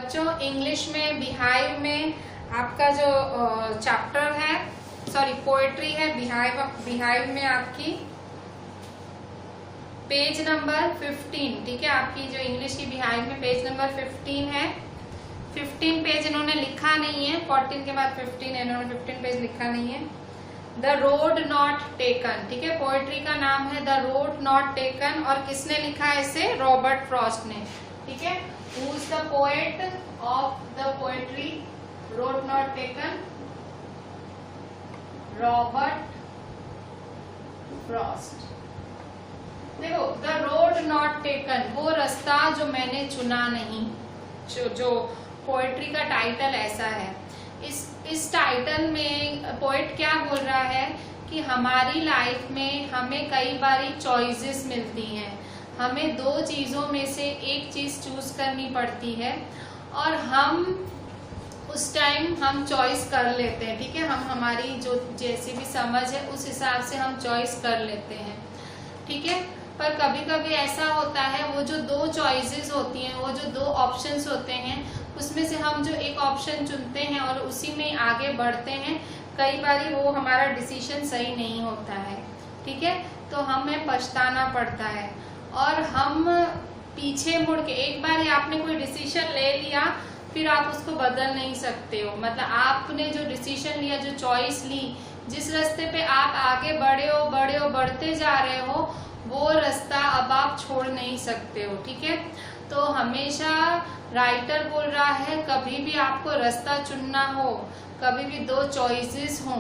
बच्चों इंग्लिश में बिहाइव में आपका जो चैप्टर है, सॉरी पोएट्री है बिहाइव में आपकी पेज नंबर 15, ठीक है। आपकी जो इंग्लिश की बिहाइव में पेज नंबर 15 है। 15 पेज इन्होंने लिखा नहीं है, 14 के बाद 15 है, इन्होंने 15 पेज लिखा नहीं है। द रोड नॉट टेकन, ठीक है। पोएट्री का नाम है द रोड नॉट टेकन और किसने लिखा है इसे? रॉबर्ट फ्रॉस्ट ने, ठीक है। Who is the poet of the poetry road not taken? Robert Frost. देखो, द रोड नॉट टेकन, वो रास्ता जो मैंने चुना नहीं, जो पोएट्री का टाइटल ऐसा है। इस टाइटल में पोएट क्या बोल रहा है कि हमारी लाइफ में हमें कई बारी चॉइसेस मिलती हैं, हमें दो चीजों में से एक चीज चूज करनी पड़ती है और हम उस टाइम हम चॉइस कर लेते हैं, ठीक है। हम हमारी जो जैसी भी समझ है उस हिसाब से हम चॉइस कर लेते हैं, ठीक है। पर कभी कभी ऐसा होता है वो जो दो चॉइसेस होती हैं, वो जो दो ऑप्शंस होते हैं, उसमें से हम जो एक ऑप्शन चुनते हैं और उसी में आगे बढ़ते हैं, कई बारी वो हमारा डिसीजन सही नहीं होता है, ठीक है। तो हमें पछताना पड़ता है और हम पीछे मुड़ के, एक बार आपने कोई डिसीजन ले लिया फिर आप उसको बदल नहीं सकते हो। मतलब आपने जो डिसीजन लिया, जो चॉइस ली, जिस रास्ते पे आप आगे बढ़ते जा रहे हो, वो रास्ता अब आप छोड़ नहीं सकते हो, ठीक है। तो हमेशा राइटर बोल रहा है कभी भी आपको रास्ता चुनना हो, कभी भी दो चॉइसेस हो,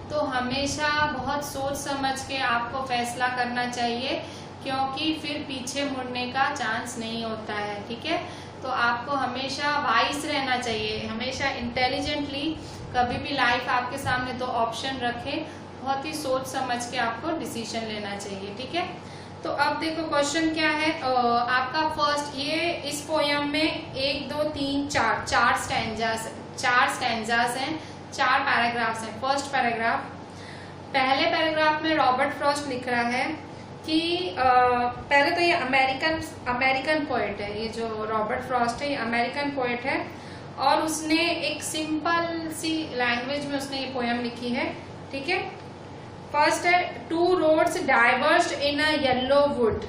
तो हमेशा बहुत सोच समझ के आपको फैसला करना चाहिए, क्योंकि फिर पीछे मुड़ने का चांस नहीं होता है, ठीक है। तो आपको हमेशा वाइज रहना चाहिए, हमेशा इंटेलिजेंटली, कभी भी लाइफ आपके सामने दो ऑप्शन रखे, बहुत ही सोच समझ के आपको डिसीजन लेना चाहिए, ठीक है। तो अब देखो क्वेश्चन क्या है आपका फर्स्ट, ये इस पोयम में 1 2 3 4 चार स्टैंजास हैं, 4 पैराग्राफ्स हैं। फर्स्ट पैराग्राफ, पहले पैराग्राफ में रॉबर्ट फ्रॉस्ट लिख रहा है कि पहले तो ये अमेरिकन पोएट है, ये जो रॉबर्ट फ्रॉस्ट है ये अमेरिकन पोएट है और उसने एक सिंपल सी लैंग्वेज में उसने ये पोयम लिखी है, ठीक है। फर्स्ट है, 2 roads diverged in a yellow wood,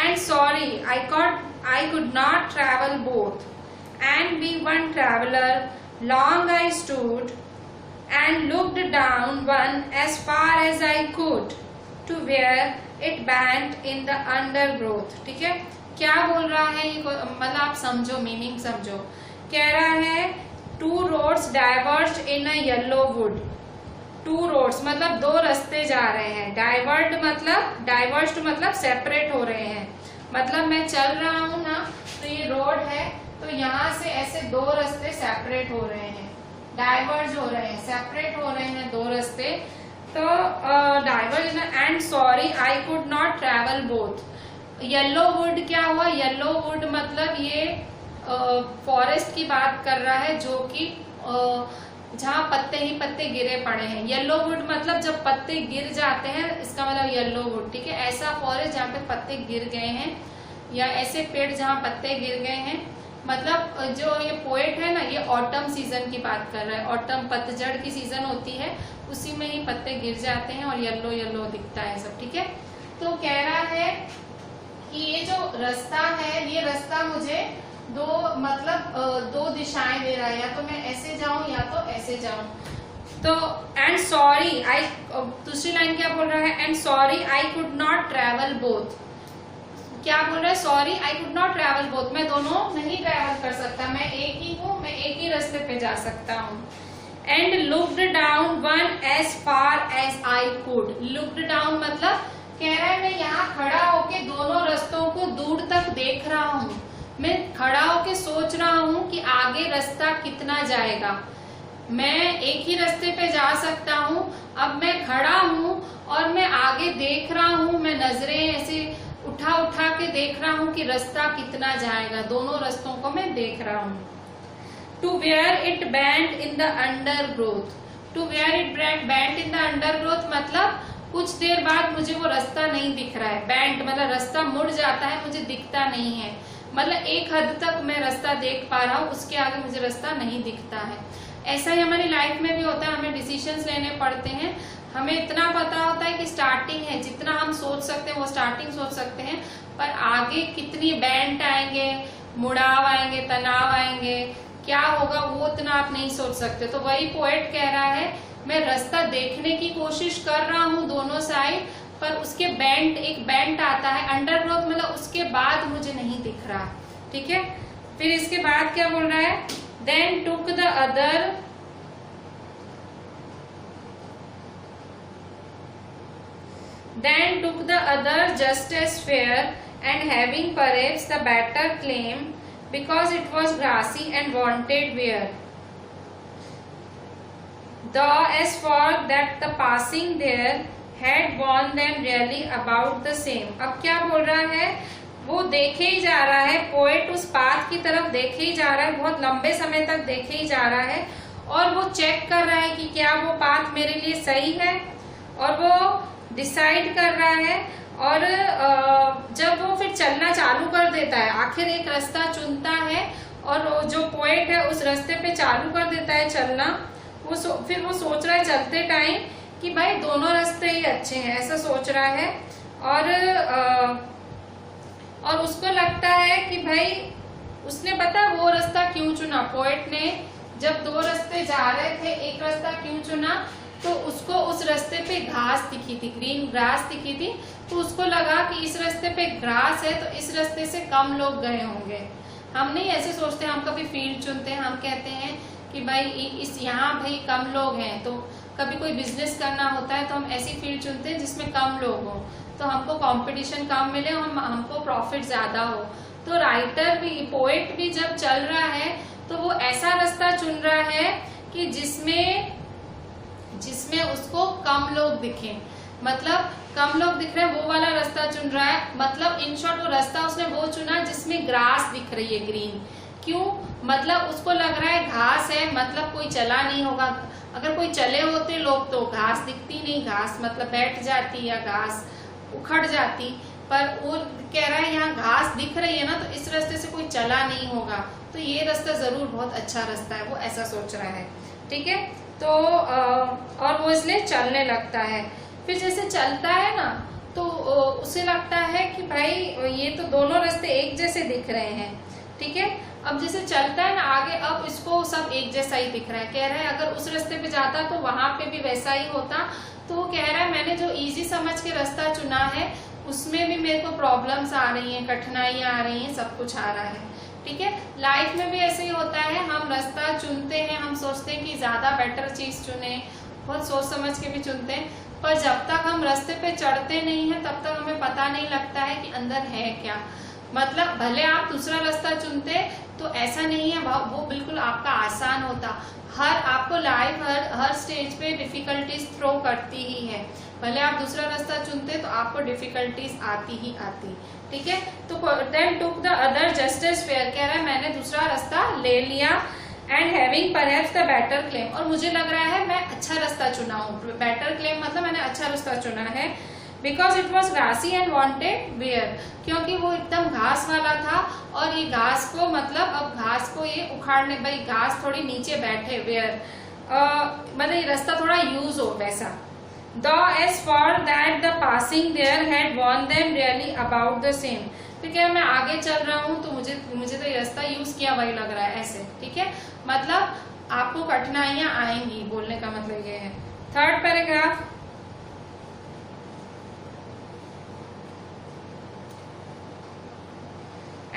and sorry I could not travel both, and be one traveler. Long I stood and looked down one as far as I could, to where it bent in the undergrowth, ठीक है। क्या बोल रहा है ये, मतलब आप समझो, मीनिंग समझो। कह रहा है 2 roads diverged in a yellow wood, 2 roads मतलब दो रास्ते जा रहे हैं, डाइवर्स्ड मतलब सेपरेट हो रहे हैं। मतलब मैं चल रहा हूँ ना, तो ये रोड है, तो यहाँ से ऐसे दो रास्ते सेपरेट हो रहे हैं, डाइवर्ज हो रहे हैं, सेपरेट हो रहे हैं दो रास्ते। तो diverge, and sorry I could not travel both. Yellow would क्या हुआ? येलो वुड मतलब ये फॉरेस्ट की बात कर रहा है, जो कि जहाँ पत्ते ही पत्ते गिरे पड़े हैं। येलो वुड मतलब जब पत्ते गिर जाते हैं, इसका मतलब येलो वुड, ठीक है। ऐसा फॉरेस्ट जहाँ पे पत्ते गिर गए हैं, या ऐसे पेड़ जहाँ पत्ते गिर गए हैं। मतलब जो ये पोएट है ना, ये ऑटम सीजन की बात कर रहा है। ऑटम पतझड़ की सीजन होती है, उसी में ही पत्ते गिर जाते हैं और येलो येलो दिखता है सब, ठीक है। तो कह रहा है कि ये जो रास्ता है, ये रास्ता मुझे दो दिशाएं दे रहा है, या तो मैं ऐसे जाऊं या तो ऐसे जाऊं। तो एंड सॉरी आई, दूसरी लाइन क्या बोल रहा है? And sorry I could not travel both. क्या बोल रहा है? Sorry I could not travel both, मैं दोनों नहीं ट्रेवल कर सकता, मैं एक ही हूँ, मैं एक ही रास्ते पे जा सकता हूँ। And looked down one as far as I could. Looked down मतलब कह रहा है मैं यहाँ खड़ा होके दोनों रास्तों को दूर तक देख रहा हूँ, मैं खड़ा होके सोच रहा हूँ कि आगे रास्ता कितना जाएगा। मैं एक ही रास्ते पे जा सकता हूँ, अब मैं खड़ा हूँ और मैं आगे देख रहा हूँ, मैं नजरें ऐसे उठा के देख रहा हूँ कि रास्ता कितना जाएगा, दोनों रास्तों को मैं देख रहा हूँ। To where it bent in the undergrowth. To where it bent in the undergrowth मतलब कुछ देर बाद मुझे वो रास्ता नहीं दिख रहा है। बैंड मतलब रास्ता मुड़ जाता है, मुझे दिखता नहीं है। मतलब एक हद तक मैं रास्ता देख पा रहा हूँ, उसके आगे मुझे रास्ता नहीं दिखता है। ऐसा ही हमारी लाइफ में भी होता है, हमें डिसीजंस लेने पड़ते हैं। हमें इतना पता होता है कि स्टार्टिंग है, जितना हम सोच सकते हैं वो स्टार्टिंग सोच सकते हैं, पर आगे कितनी बैंड आएंगे, मुड़ाव आएंगे, तनाव आएंगे, क्या होगा वो इतना आप नहीं सोच सकते। तो वही पोएट कह रहा है, मैं रास्ता देखने की कोशिश कर रहा हूँ दोनों साइड, पर उसके बैंड, एक बैंड आता है अंडरग्रोथ, मतलब उसके बाद मुझे नहीं दिख रहा। ठीक है, फिर इसके बाद क्या बोल रहा है, then took the other just as fair and having perhaps the better claim because it was grassy and wanted wear. Though as for that the passing there had warned them really about the same. अब क्या बोल रहा है, वो देखे ही जा रहा है, पोएट उस पाथ की तरफ देखे ही जा रहा है, बहुत लंबे समय तक देखे ही जा रहा है, और वो चेक कर रहा है कि क्या वो पाथ मेरे लिए सही है, और वो डिसाइड कर रहा है। और जब वो फिर चलना चालू कर देता है, आखिर एक रास्ता चुनता है और जो पोएट है उस रास्ते पे चालू कर देता है चलना, फिर वो सोच रहा है चलते टाइम कि भाई दोनों रास्ते ही अच्छे हैं, ऐसा सोच रहा है। और उसको लगता है कि भाई उसने पता वो रास्ता क्यों चुना, पोएट ने जब दो रास्ते जा रहे थे एक रास्ता क्यों चुना, तो उसको उस रास्ते पे घास दिखी थी, ग्रीन ग्रास दिखी थी, तो उसको लगा कि इस रास्ते पे ग्रास है तो इस रास्ते से कम लोग गए होंगे। हम नहीं ऐसे सोचते, हम कभी फील्ड चुनते हैं, हम कहते हैं कि भाई इस यहाँ भाई कम लोग हैं, तो कभी कोई बिजनेस करना होता है तो हम ऐसी फील्ड चुनते हैं जिसमें कम लोग हो, तो हमको कंपटीशन कम मिले और हमको प्रॉफिट ज्यादा हो। तो राइटर भी, पोएट भी जब चल रहा है तो वो ऐसा रास्ता चुन रहा है कि जिसमें उसको कम लोग दिखे, मतलब कम लोग दिख रहे हैं, वो वाला रास्ता चुन रहा है। मतलब इन शॉर्ट वो रास्ता उसने वो चुना जिसमें ग्रास दिख रही है, ग्रीन। क्यों, मतलब उसको लग रहा है घास है, मतलब कोई चला नहीं होगा, अगर कोई चले होते लोग तो घास दिखती नहीं, घास मतलब बैठ जाती या घास उखड़ जाती, पर वो कह रहा है यहाँ घास दिख रही है ना, तो इस रास्ते से कोई चला नहीं होगा, तो ये रास्ता जरूर बहुत अच्छा रास्ता है, वो ऐसा सोच रहा है। ठीक है, तो और वो इसलिए चलने लगता है। फिर जैसे चलता है ना तो उसे लगता है कि भाई ये तो दोनों रास्ते एक जैसे दिख रहे हैं। ठीक है, अब जैसे चलता है ना आगे, अब इसको सब एक जैसा ही दिख रहा है, कह रहा है अगर उस रास्ते पे जाता तो वहां पे भी वैसा ही होता। तो वो कह रहा है मैंने जो इजी समझ के रास्ता चुना है उसमें भी मेरे को प्रॉब्लम्स आ रही हैं, कठिनाइयां आ रही हैं, सब कुछ आ रहा है। ठीक है, लाइफ में भी ऐसे ही होता है, हम रास्ता चुनते हैं, हम सोचते हैं कि ज्यादा बेटर चीज चुने, बहुत सोच समझ के भी चुनते हैं, पर जब तक हम रास्ते पे चढ़ते नहीं है तब तक हमें पता नहीं लगता है कि अंदर है क्या। मतलब भले आप दूसरा रास्ता चुनते तो ऐसा नहीं है वो बिल्कुल आपका आसान होता, आपको लाइफ हर स्टेज पे डिफिकल्टीज थ्रो करती ही है। भले आप दूसरा रास्ता चुनते तो आपको डिफिकल्टीज आती ही आती। ठीक है, तो then took the other just as fair, कह रहा है मैंने दूसरा रास्ता ले लिया, and having perhaps the better claim, और मुझे लग रहा है मैं अच्छा रास्ता चुना हूँ। बेटर क्लेम मतलब मैंने अच्छा रास्ता चुना है, because it was grassy and wanted wear, क्योंकि वो एकदम घास वाला था और ये घास को मतलब अब घास को ये उखाड़ने, भाई घास थोड़ी नीचे बैठे, वेयर मतलब ये रास्ता थोड़ा यूज हो वैसा। Though as for that the passing there had warned them really about the same, तो क्या मैं आगे चल रहा हूँ तो मुझे तो ये रास्ता यूज किया वही लग रहा है ऐसे। ठीक है, मतलब आपको कठिनाइयां आएंगी, बोलने का मतलब ये है। Third paragraph,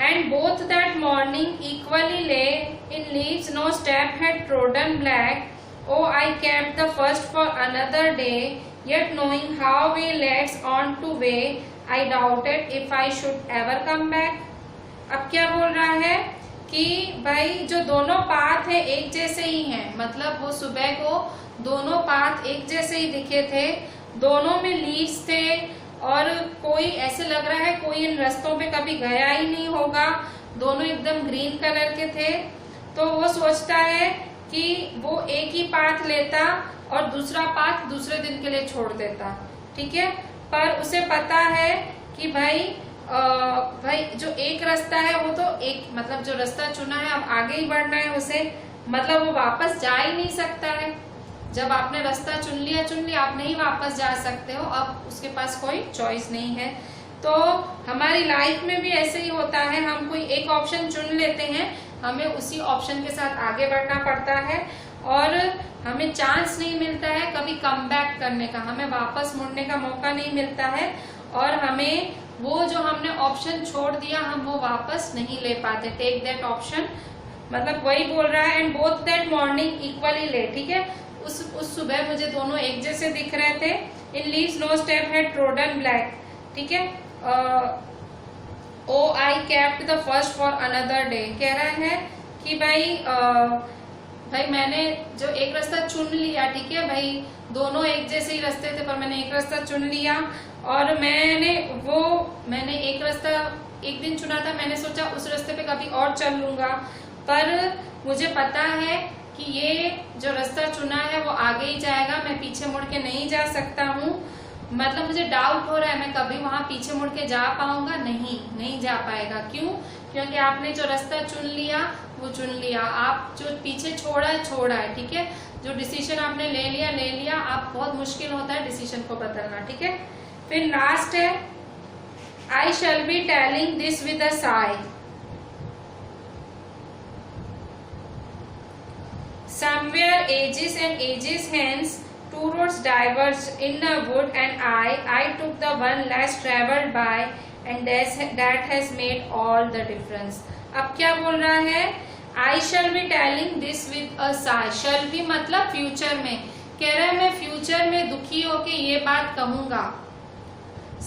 and both that morning equally lay in leaves, no step had trodden black. Oh, I kept the first for another day, yet knowing how we leads on to way, I doubted if I should ever come back. अब क्या बोल रहा है कि भाई जो दोनों path है एक जैसे ही हैं, मतलब वो सुबह को दोनों पाथ एक जैसे ही दिखे थे, दोनों में लीव्स थे और कोई ऐसे लग रहा है कोई इन रास्तों पे कभी गया ही नहीं होगा, दोनों एकदम ग्रीन कलर के थे। तो वो सोचता है कि वो एक ही पाथ लेता और दूसरा पाथ दूसरे दिन के लिए छोड़ देता। ठीक है, पर उसे पता है कि भाई भाई जो एक रास्ता है वो तो एक, मतलब जो रास्ता चुना है अब आगे ही बढ़ना है उसे, मतलब वो वापस जा ही नहीं सकता है। जब आपने रास्ता चुन लिया, आप नहीं वापस जा सकते हो, अब उसके पास कोई चॉइस नहीं है। तो हमारी लाइफ में भी ऐसे ही होता है, हम कोई एक ऑप्शन चुन लेते हैं, हमें उसी ऑप्शन के साथ आगे बढ़ना पड़ता है और हमें चांस नहीं मिलता है कभी कम बैक करने का, हमें वापस मुड़ने का मौका नहीं मिलता है और हमें वो जो हमने ऑप्शन छोड़ दिया हम वो वापस नहीं ले पाते। टेक दैट ऑप्शन, मतलब वही बोल रहा है। And both that morning equally late, ठीक है, उस सुबह मुझे दोनों एक जैसे दिख रहे थे। In leaves no step had trodden black, ठीक है। Oh I kept the first for another day, कह रहा है कि भाई मैंने जो एक रास्ता चुन लिया, ठीक है भाई, दोनों एक जैसे ही रास्ते थे पर मैंने एक रास्ता चुन लिया और मैंने एक रास्ता एक दिन चुना था, मैंने सोचा उस रास्ते पे कभी और चल लूंगा, पर मुझे पता है कि ये जो रास्ता चुना है वो आगे ही जाएगा, मैं पीछे मुड़ के नहीं जा सकता हूँ। मतलब मुझे डाउट हो रहा है मैं कभी वहां पीछे मुड़ के जा पाऊंगा, नहीं जा पाएगा। क्यों? क्योंकि आपने जो रास्ता चुन लिया वो चुन लिया, आप जो पीछे छोड़ा है, ठीक है। जो डिसीजन आपने ले लिया, आप बहुत मुश्किल होता है डिसीजन को बदलना, ठीक है। फिर लास्ट है I shall be telling this with a sigh, somewhere ages and ages hence two roads diverged in a wood and I took the one less traveled by and that has made all the difference। अब क्या बोल रहा है? I shall be telling this with a sigh। shall be मतलब future में, कह रहा है मैं फ्यूचर में दुखी होके ये बात कहूंगा।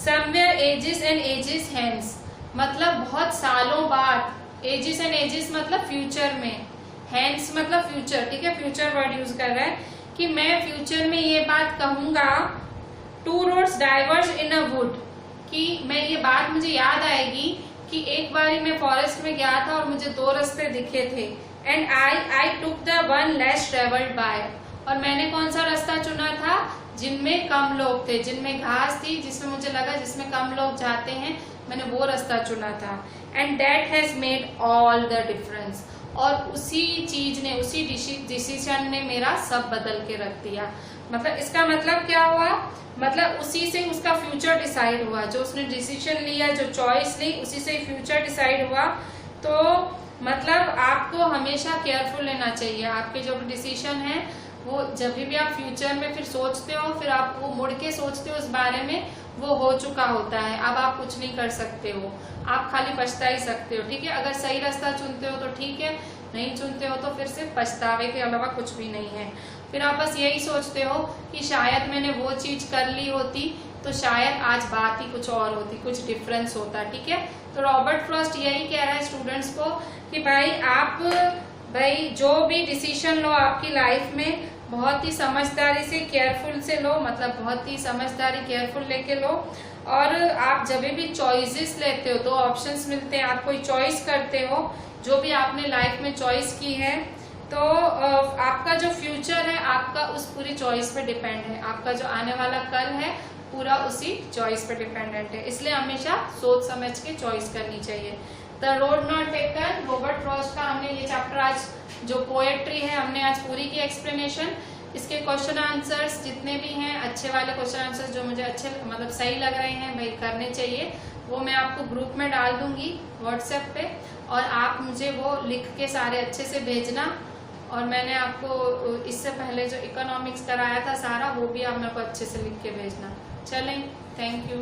somewhere ages and ages hence मतलब बहुत सालों बाद, ages and ages मतलब फ्यूचर में, हैंस मतलब फ्यूचर, ठीक है, फ्यूचर वर्ड यूज कर रहा है कि मैं फ्यूचर में ये बात कहूंगा। Two roads diverge in a wood, कि मैं ये बात मुझे याद आएगी कि एक बारी मैं फॉरेस्ट में गया था और मुझे दो रास्ते दिखे थे। And I took the one less travelled by, और मैंने कौन सा रास्ता चुना था? जिनमें कम लोग थे, जिनमें घास थी, जिसमें मुझे लगा जिसमें कम लोग जाते हैं, मैंने वो रास्ता चुना था। And that has made all the difference, और उसी चीज ने, उसी डिसीजन ने मेरा सब बदल के रख दिया। मतलब इसका मतलब क्या हुआ? मतलब उसी से उसका फ्यूचर डिसाइड हुआ, जो उसने डिसीजन लिया, जो चॉइस ली, उसी से फ्यूचर डिसाइड हुआ। तो मतलब आपको हमेशा केयरफुल लेना चाहिए, आपके जो डिसीजन है वो जब भी आप फ्यूचर में फिर सोचते हो, फिर आप वो मुड़ के सोचते हो उस बारे में, वो हो चुका होता है, अब आप कुछ नहीं कर सकते हो, आप खाली पछता ही सकते हो, ठीक है। अगर सही रास्ता चुनते हो तो ठीक है, नहीं चुनते हो तो फिर सिर्फ पछतावे के अलावा कुछ भी नहीं है। फिर आप बस यही सोचते हो कि शायद मैंने वो चीज कर ली होती तो शायद आज बात ही कुछ और होती, कुछ डिफरेंस होता, ठीक है। तो रॉबर्ट फ्रॉस्ट यही कह रहा है स्टूडेंट्स को कि भाई जो भी डिसीजन लो आपकी लाइफ में, बहुत ही समझदारी से, केयरफुल से लो, मतलब बहुत ही समझदारी केयरफुल लेके लो। और आप जब भी चॉइसेस लेते हो, दो ऑप्शंस मिलते हैं, आप कोई चॉइस करते हो, जो भी आपने लाइफ में चॉइस की है, तो आपका जो फ्यूचर है आपका उस पूरी चॉइस पे डिपेंड है, आपका जो आने वाला कल है पूरा उसी चॉइस पे डिपेंडेंट है। इसलिए हमेशा सोच समझ के चॉइस करनी चाहिए। The road not taken, Robert Frost का हमने ये चैप्टर आज जो पोएट्री है हमने आज पूरी की एक्सप्लेनेशन। इसके क्वेश्चन आंसर्स जितने भी हैं, अच्छे वाले क्वेश्चन आंसर्स जो मुझे अच्छे मतलब सही लग रहे हैं भाई करने चाहिए, वो मैं आपको ग्रुप में डाल दूंगी व्हाट्सएप पे, और आप मुझे वो लिख के सारे अच्छे से भेजना। और मैंने आपको इससे पहले जो इकोनॉमिक्स कराया था सारा, वो भी आप मेरे को अच्छे से लिख के भेजना। चलें, थैंक यू।